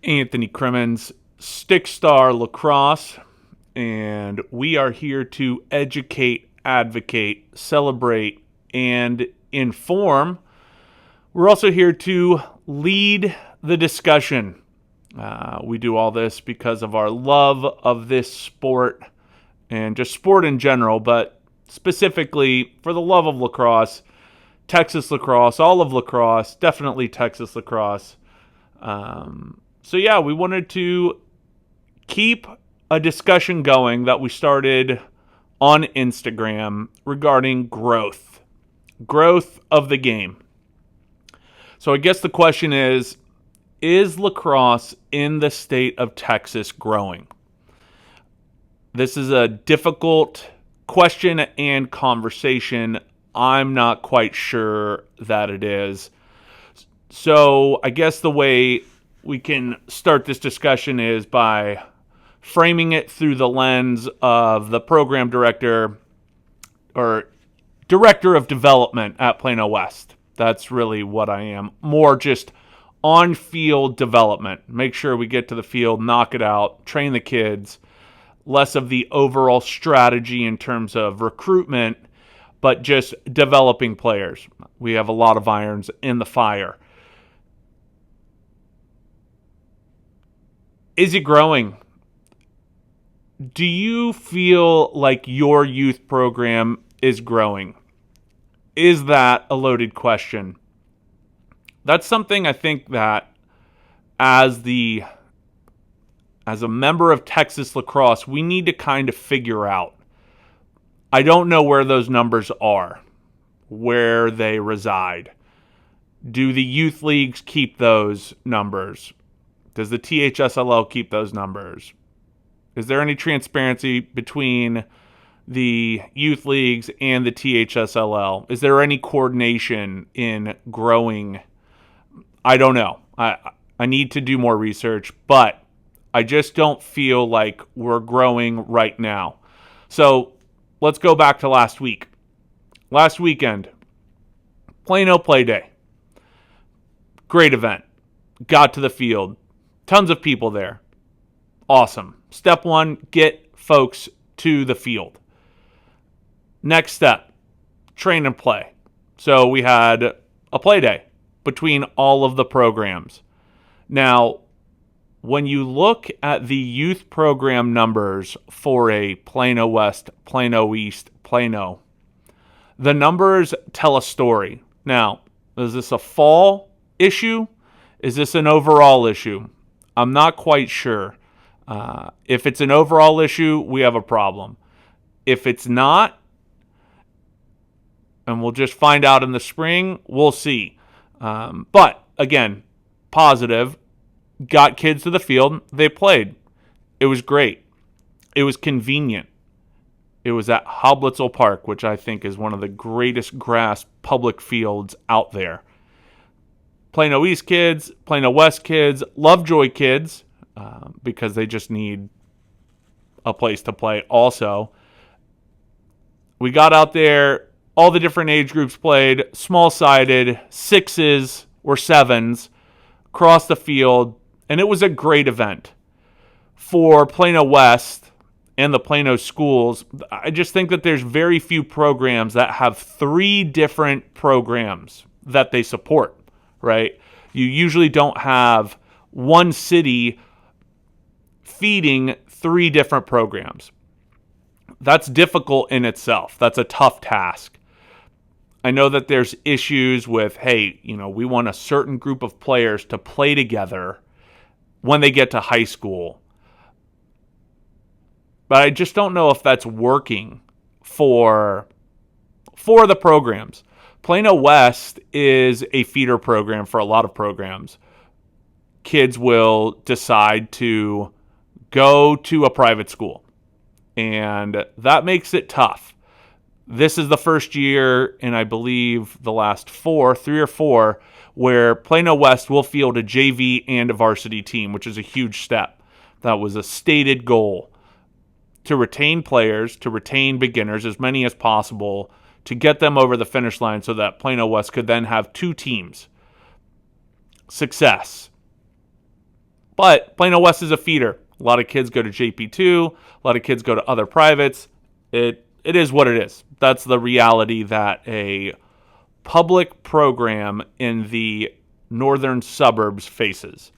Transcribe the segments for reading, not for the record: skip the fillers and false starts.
Anthony Crimmins, Stick Star Lacrosse, and we are here to educate, advocate, celebrate, and inform. We're also here to lead the discussion. We do all this because of our love of this sport and just sport in general, but specifically for the love of lacrosse, Texas lacrosse, all of lacrosse, definitely Texas lacrosse. We wanted to keep a discussion going that we started on Instagram regarding growth of the game. So I guess the question is lacrosse in the state of Texas growing? This is a difficult question and conversation. I'm not quite sure that it is. So I guess the way we can start this discussion is by framing it through the lens of the program director or director of development at Plano West. That's really what I am. More just on-field development. Make sure we get to the field, knock it out, train the kids. Less of the overall strategy in terms of recruitment, but just developing players. We have a lot of irons in the fire. Is it growing? Do you feel like your youth program is growing? Is that a loaded question? That's something I think that as a member of Texas lacrosse, we need to kind of figure out. I don't know where those numbers are, where they reside. Do the youth leagues keep those numbers? Does the THSLL keep those numbers? Is there any transparency between the youth leagues and the THSLL? Is there any coordination in growing? I don't know. I need to do more research, but I just don't feel like we're growing right now. So let's go back to last week. Last weekend, Plano Play Day. Great event. Got to the field. Tons of people there. Awesome. Step one, get folks to the field. Next step, train and play. So we had a play day between all of the programs. Now, when you look at the youth program numbers for a Plano West, Plano East, Plano, the numbers tell a story. Now, is this a fall issue? Is this an overall issue? I'm not quite sure. If it's an overall issue, we have a problem. If it's not, and we'll just find out in the spring, we'll see. But, again, positive. Got kids to the field. They played. It was great. It was convenient. It was at Hoblitzel Park, which I think is one of the greatest grass public fields out there. Plano East kids, Plano West kids, Lovejoy kids, because they just need a place to play also. We got out there, all the different age groups played, small-sided, 6s or 7s, across the field, and it was a great event. For Plano West and the Plano schools, I just think that there's very few programs that have 3 different programs that they support. Right? You usually don't have one city feeding 3 different programs. That's difficult in itself. That's a tough task. I know that there's issues with, we want a certain group of players to play together when they get to high school. But I just don't know if that's working for the programs. Plano West is a feeder program for a lot of programs. Kids will decide to go to a private school, and that makes it tough. This is the first year in, I believe, the last 3 or 4, where Plano West will field a JV and a varsity team, which is a huge step. That was a stated goal, to retain players, to retain beginners, as many as possible, to get them over the finish line so that Plano West could then have 2 teams. Success. But Plano West is a feeder. A lot of kids go to JP2. A lot of kids go to other privates. It is what it is. That's the reality that a public program in the northern suburbs faces.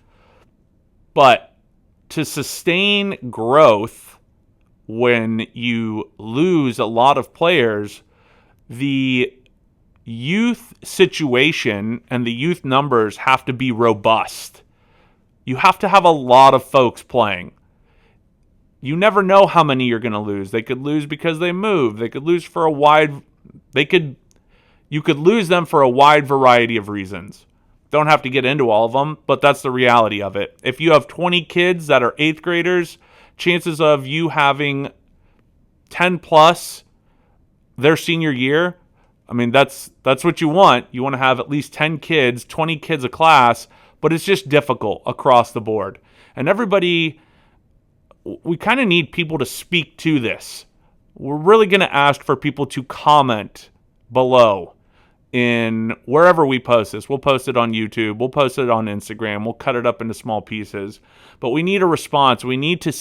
But to sustain growth when you lose a lot of players, the youth situation and the youth numbers have to be robust. You have to have a lot of folks playing. You never know how many you're going to lose. They could lose because they move. They could lose for a wide you could lose them for a wide variety of reasons. Don't have to get into all of them, but that's the reality of it. If you have 20 kids that are 8th graders, chances of you having 10 plus their senior year, I mean, that's what you want. You want to have at least 10 kids, 20 kids a class, but it's just difficult across the board. And everybody, we kind of need people to speak to this. We're really going to ask for people to comment below in wherever we post this. We'll post it on YouTube. We'll post it on Instagram. We'll cut it up into small pieces. But we need a response. We need to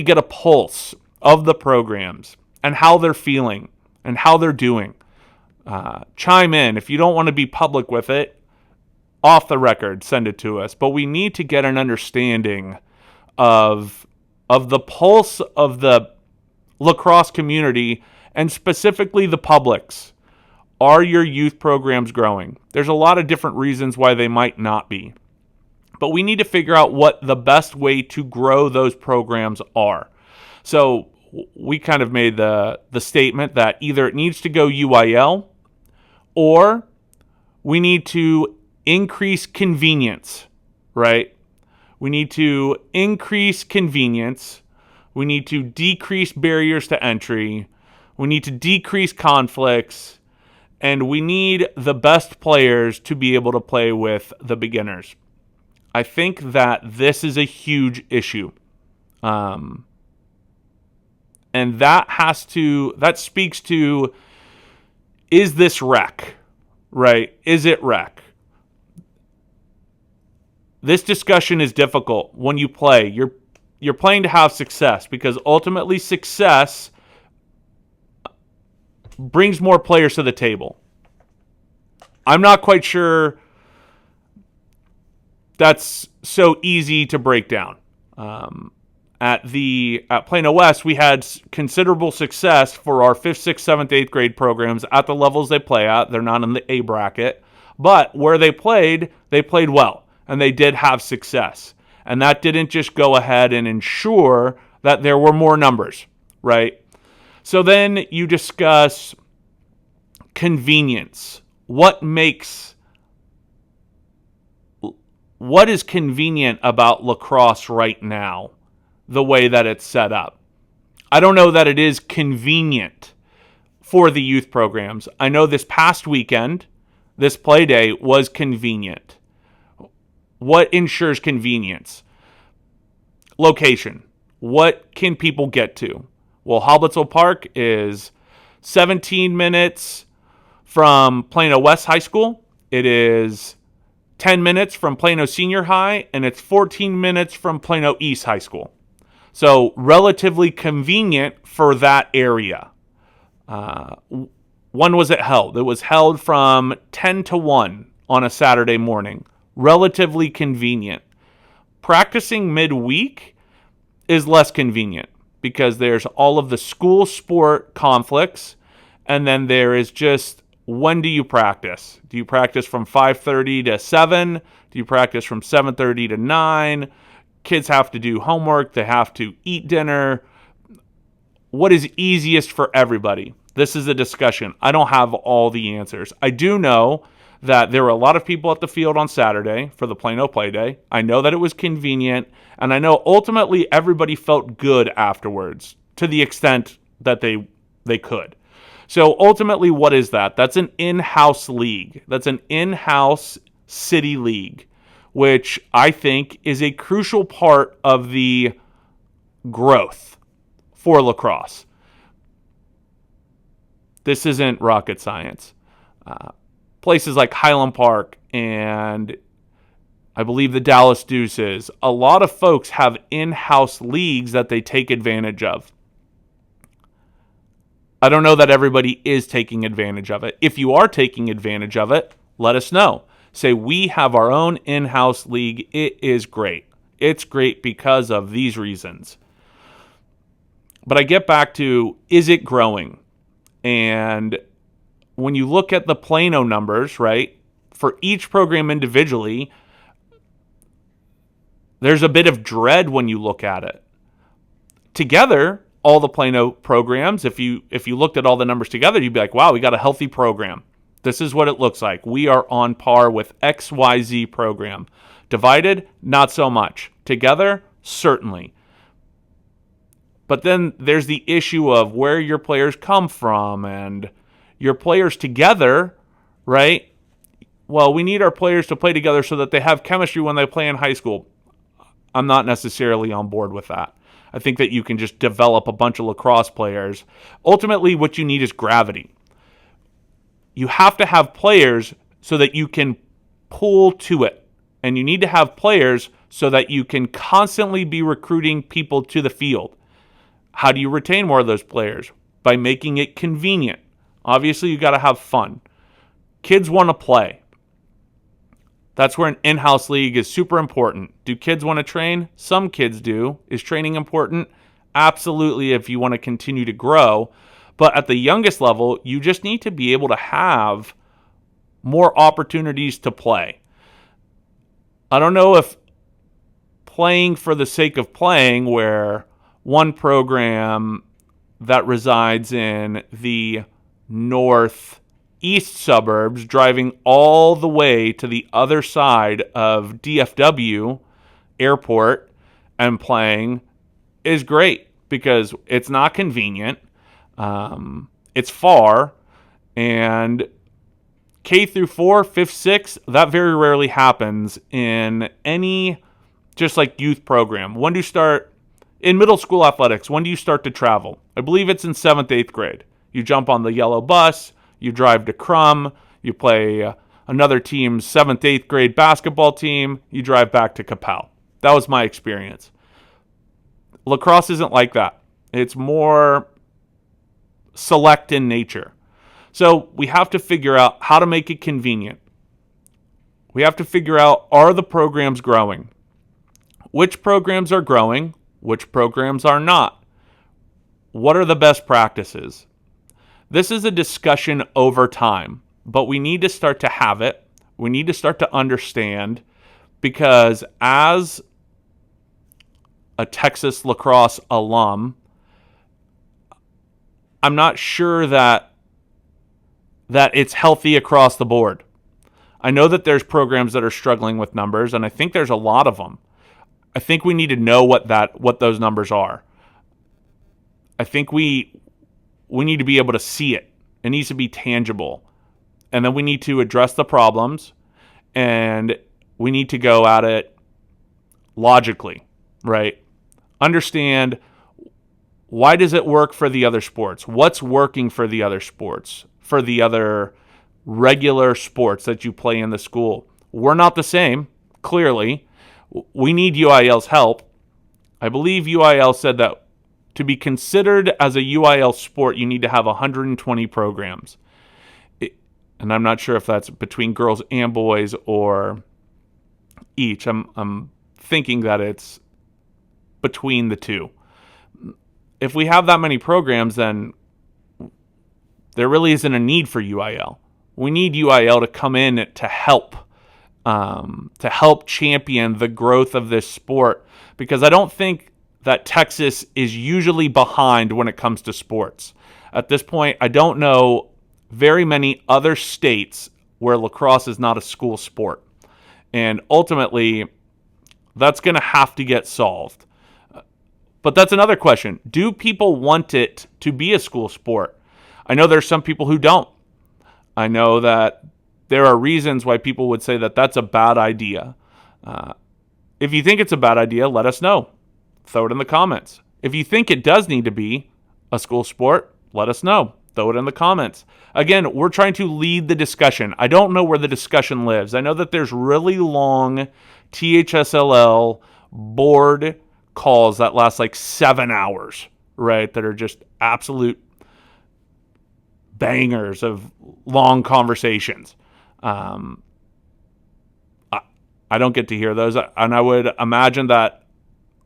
get a pulse of the programs and how they're feeling and how they're doing. Chime in. If you don't want to be public with it, off the record, send it to us. But we need to get an understanding of the pulse of the lacrosse community and specifically the publics. Are your youth programs growing? There's a lot of different reasons why they might not be. But we need to figure out what the best way to grow those programs are. So we kind of made the statement that either it needs to go UIL or we need to increase convenience, right? We need to increase convenience. We need to decrease barriers to entry. We need to decrease conflicts. And we need the best players to be able to play with the beginners. I think that this is a huge issue. And that speaks to, is this rec, right? Is it rec? This discussion is difficult when you play. You're playing to have success because ultimately success brings more players to the table. I'm not quite sure that's so easy to break down. At Plano West, we had considerable success for our 5th, 6th, 7th, 8th grade programs at the levels they play at. They're not in the A bracket, but where they played well, and they did have success. And that didn't just go ahead and ensure that there were more numbers, right? So then you discuss convenience. What is convenient about lacrosse right now, the way that it's set up? I don't know that it is convenient for the youth programs. I know this past weekend, this play day was convenient. What ensures convenience? Location. What can people get to? Well, Hobbitville Park is 17 minutes from Plano West High School. It is 10 minutes from Plano Senior High, and it's 14 minutes from Plano East High School. So relatively convenient for that area. When was it held? It was held from 10 to 1 on a Saturday morning. Relatively convenient. Practicing midweek is less convenient because there's all of the school sport conflicts, and then there is just, when do you practice? Do you practice from 5:30 to 7? Do you practice from 7:30 to 9? Kids have to do homework. They have to eat dinner. What is easiest for everybody? This is a discussion. I don't have all the answers. I do know that there were a lot of people at the field on Saturday for the Plano Play Day. I know that it was convenient, and I know ultimately everybody felt good afterwards to the extent that they could. So ultimately, what is that? That's an in-house league. That's an in-house city league, which I think is a crucial part of the growth for lacrosse. This isn't rocket science. Places like Highland Park and I believe the Dallas Deuces. A lot of folks have in-house leagues that they take advantage of. I don't know that everybody is taking advantage of it. If you are taking advantage of it, let us know. Say, we have our own in-house league. It is great. It's great because of these reasons. But I get back to, is it growing? And when you look at the Plano numbers, right, for each program individually, there's a bit of dread when you look at it. Together, all the Plano programs, if you looked at all the numbers together, you'd be like, wow, we got a healthy program. This is what it looks like. We are on par with XYZ program. Divided, not so much. Together, certainly. But then there's the issue of where your players come from and your players together, right? Well, we need our players to play together so that they have chemistry when they play in high school. I'm not necessarily on board with that. I think that you can just develop a bunch of lacrosse players. Ultimately, what you need is gravity. You have to have players so that you can pull to it. And you need to have players so that you can constantly be recruiting people to the field. How do you retain more of those players? By making it convenient. Obviously, you got to have fun. Kids want to play. That's where an in-house league is super important. Do kids want to train? Some kids do. Is training important? Absolutely, if you want to continue to grow. But at the youngest level, you just need to be able to have more opportunities to play. I don't know if playing for the sake of playing, where one program that resides in the northeast suburbs driving all the way to the other side of DFW airport and playing is great because it's not convenient. It's far, and K through 4, 5th, 6th, that very rarely happens in any just like youth program. When do you start in middle school athletics? When do you start to travel? I believe it's in 7th, 8th grade. You jump on the yellow bus, you drive to Crum, you play another team's 7th, 8th grade basketball team, you drive back to Capel. That was my experience. Lacrosse isn't like that. It's more select in nature. So we have to figure out how to make it convenient. We have to figure out, are the programs growing? Which programs are growing? Which programs are not? What are the best practices? This is a discussion over time, but we need to start to have it. We need to start to understand, because as a Texas lacrosse alum, I'm not sure that it's healthy across the board. I know that there's programs that are struggling with numbers, and I think there's a lot of them. I think we need to know what those numbers are. I think we need to be able to see it. It needs to be tangible. And then we need to address the problems, and we need to go at it logically, right? Understand, why does it work for the other sports? What's working for the other sports? For the other regular sports that you play in the school? We're not the same, clearly. We need UIL's help. I believe UIL said that to be considered as a UIL sport, you need to have 120 programs. And I'm not sure if that's between girls and boys or each. I'm thinking that it's between the two. If we have that many programs, then there really isn't a need for UIL. We need UIL to come in to help champion the growth of this sport, because I don't think that Texas is usually behind when it comes to sports. At this point, I don't know very many other states where lacrosse is not a school sport. And ultimately, that's going to have to get solved. But that's another question. Do people want it to be a school sport? I know there's some people who don't. I know that there are reasons why people would say that that's a bad idea. If you think it's a bad idea, let us know. Throw it in the comments. If you think it does need to be a school sport, let us know. throw it in the comments. Again, we're trying to lead the discussion. I don't know where the discussion lives. I know that there's really long THSLL board calls that last like 7 hours, right? That are just absolute bangers of long conversations. I don't get to hear those. And I would imagine that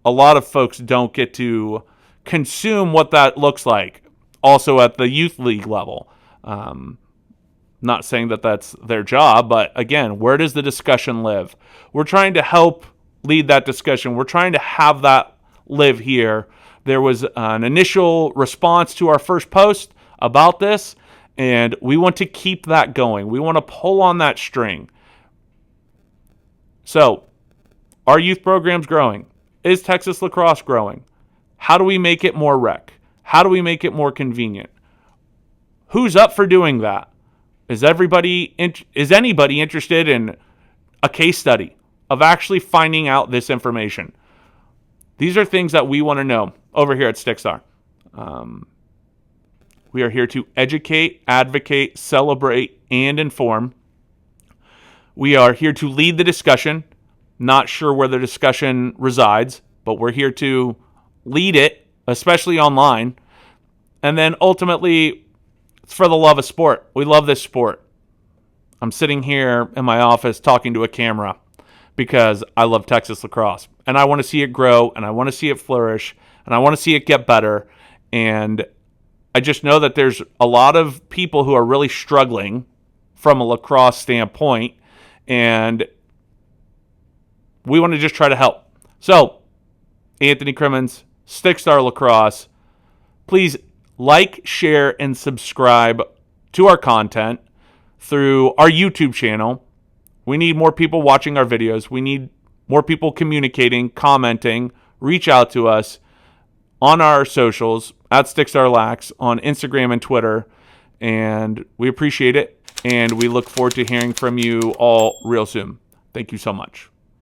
a lot of folks don't get to consume what that looks like also at the youth league level. Not saying that that's their job, but again, where does the discussion live? We're trying to help lead that discussion. We're trying to have that live here. There was an initial response to our first post about this, and we want to keep that going. We want to pull on that string. So, are youth programs growing? Is Texas lacrosse growing? How do we make it more rec? How do we make it more convenient? Who's up for doing that? Is anybody interested in a case study of actually finding out this information? These are things that we want to know over here at Stickstar. We are here to educate, advocate, celebrate, and inform. We are here to lead the discussion. Not sure where the discussion resides, but we're here to lead it, especially online. And then ultimately, it's for the love of sport. We love this sport. I'm sitting here in my office talking to a camera because I love Texas lacrosse. And I want to see it grow, and I want to see it flourish, and I want to see it get better. And I just know that there's a lot of people who are really struggling from a lacrosse standpoint, and we want to just try to help. So, Anthony Crimmins, Stickstar Lacrosse, please like, share, and subscribe to our content through our YouTube channel. We need more people watching our videos. We need more people communicating, commenting. Reach out to us on our socials at StickstarLax on Instagram and Twitter. And we appreciate it. And we look forward to hearing from you all real soon. Thank you so much.